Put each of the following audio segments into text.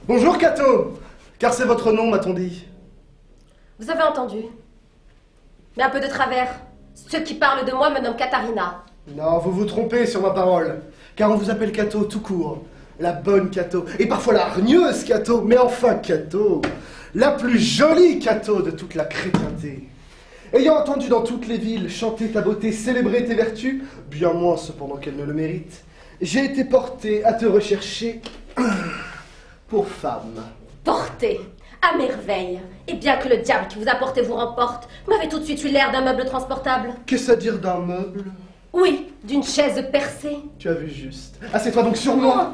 Bonjour, Cato. Car c'est votre nom, m'a-t-on dit. Vous avez entendu? Mais un peu de travers. Ceux qui parlent de moi me nomment Katharina. Non, vous vous trompez sur ma parole. Car on vous appelle Cato tout court. La bonne Cato. Et parfois la hargneuse Cato. Mais enfin Cato. La plus jolie Cato de toute la chrétienté. Ayant entendu dans toutes les villes chanter ta beauté, célébrer tes vertus, bien moins cependant qu'elle ne le mérite, j'ai été porté à te rechercher pour femme. Porté, à merveille. Et bien que le diable qui vous a porté vous remporte, vous m'avez tout de suite eu l'air d'un meuble transportable. Qu'est-ce à dire d'un meuble? Oui, d'une chaise percée. Tu as vu juste. Assieds-toi donc sur moi.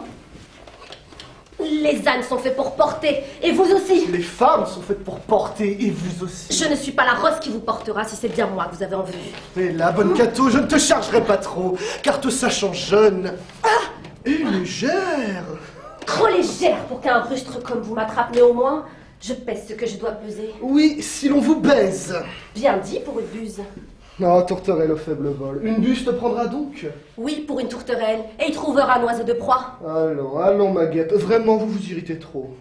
Les ânes sont faits pour porter, et vous aussi. Les femmes sont faites pour porter, et vous aussi. Je ne suis pas la rosse qui vous portera si c'est bien moi que vous avez en vue. Mais là, bonne Cato, je ne te chargerai pas trop, car te sachant jeune et légère. Trop légère pour qu'un rustre comme vous m'attrape, néanmoins, je pèse ce que je dois peser. Oui, si l'on vous baise. Bien dit pour une buse. Non, tourterelle au faible vol. Une buse te prendra donc? Oui, pour une tourterelle, et il trouvera un oiseau de proie. Allons, ma guêpe, vraiment, vous vous irritez trop.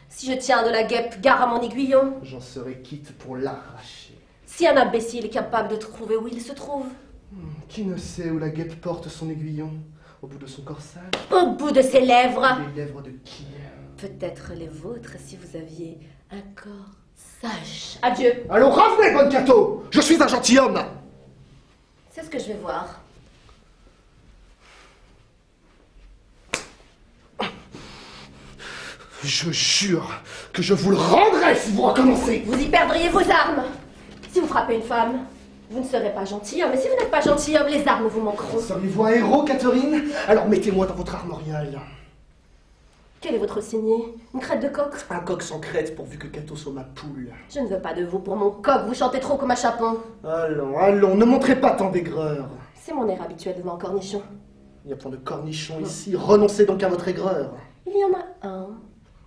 Si je tiens de la guêpe, gare à mon aiguillon. J'en serais quitte pour l'arracher. Si un imbécile est capable de trouver où il se trouve. Qui ne sait où la guêpe porte son aiguillon? Au bout de son corsage? Au bout de ses lèvres. Les lèvres de qui? Peut-être les vôtres si vous aviez un corps sage. Adieu. Allons, revenez, bonne Cato. Je suis un gentilhomme. C'est ce que je vais voir. Je jure que je vous le rendrai si vous recommencez. Vous y perdriez vos armes. Si vous frappez une femme, vous ne serez pas gentilhomme. Et si vous n'êtes pas gentilhomme, les armes vous manqueront. Seriez-vous un héros, Catherine? Alors mettez-moi dans votre armorial. Quel est votre signet? Une crête de coq? Un coq sans crête pourvu que Cato soit ma poule. Je ne veux pas de vous pour mon coq, vous chantez trop comme un chapon. Allons, ne montrez pas tant d'aigreur. C'est mon air habituel devant un cornichon. Il y a point de cornichons ici, renoncez donc à votre aigreur. Il y en a un.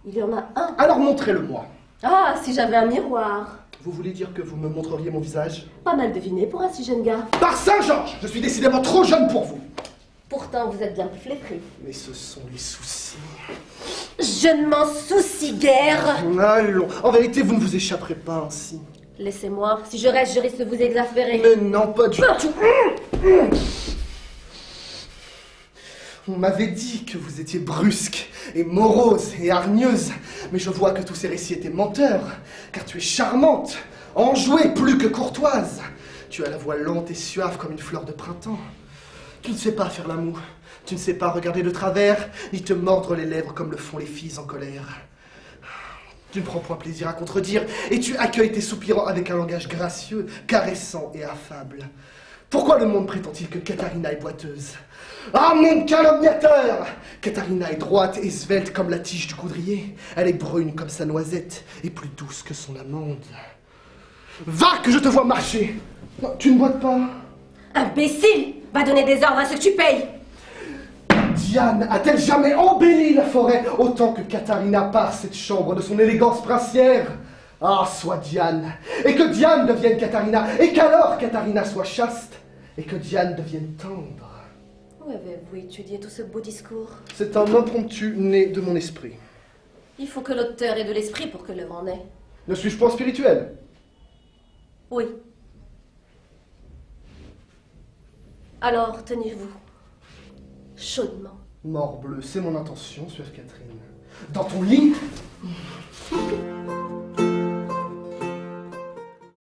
Il y en a un. Alors montrez-le-moi. Ah, si j'avais un miroir. Vous voulez dire que vous me montreriez mon visage? Pas mal deviné pour un si jeune gars. Par Saint-Georges, je suis décidément trop jeune pour vous. Pourtant, vous êtes bien plus flétri. Mais ce sont les soucis. Je ne m'en soucie guère. Allons, en vérité, vous ne vous échapperez pas ainsi. Laissez-moi. Si je reste, je risque de vous exaspérer. Mais non, pas du tout. On m'avait dit que vous étiez brusque et morose et hargneuse, mais je vois que tous ces récits étaient menteurs, car tu es charmante, enjouée plus que courtoise. Tu as la voix lente et suave comme une fleur de printemps. Tu ne sais pas faire l'amour, tu ne sais pas regarder de travers, ni te mordre les lèvres comme le font les filles en colère. Tu ne prends point plaisir à contredire, et tu accueilles tes soupirants avec un langage gracieux, caressant et affable. Pourquoi le monde prétend-il que Katharina est boiteuse? Ah, mon calomniateur! Katharina est droite et svelte comme la tige du coudrier. Elle est brune comme sa noisette et plus douce que son amande. Va, que je te vois marcher! Non, tu ne boites pas? Imbécile! Va donner des ordres à ceux que tu payes! Diane a-t-elle jamais embelli la forêt autant que Katharina par cette chambre de son élégance princière? Ah, soit Diane! Et que Diane devienne Katharina! Et qu'alors Katharina soit chaste! Et que Diane devienne tendre! Où avez-vous étudié tout ce beau discours? C'est un impromptu né de mon esprit. Il faut que l'auteur ait de l'esprit pour que l'œuvre en ait. Ne suis-je point spirituel? Oui. Alors, tenez-vous. Chaudement. Morbleu, c'est mon intention, suave Catherine. Dans ton lit